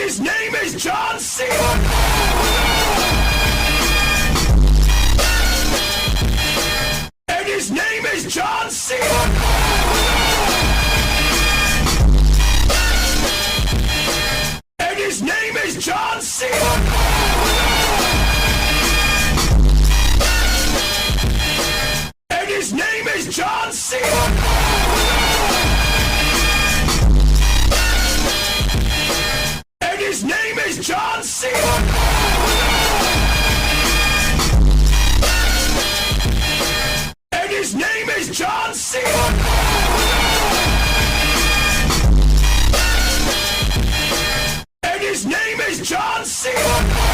his name is John Cena. And his name is John Cena. And his name is John Cena. And his name is John Cena. And his name is John Cena. And his name is John Cena. And his name is John Cena.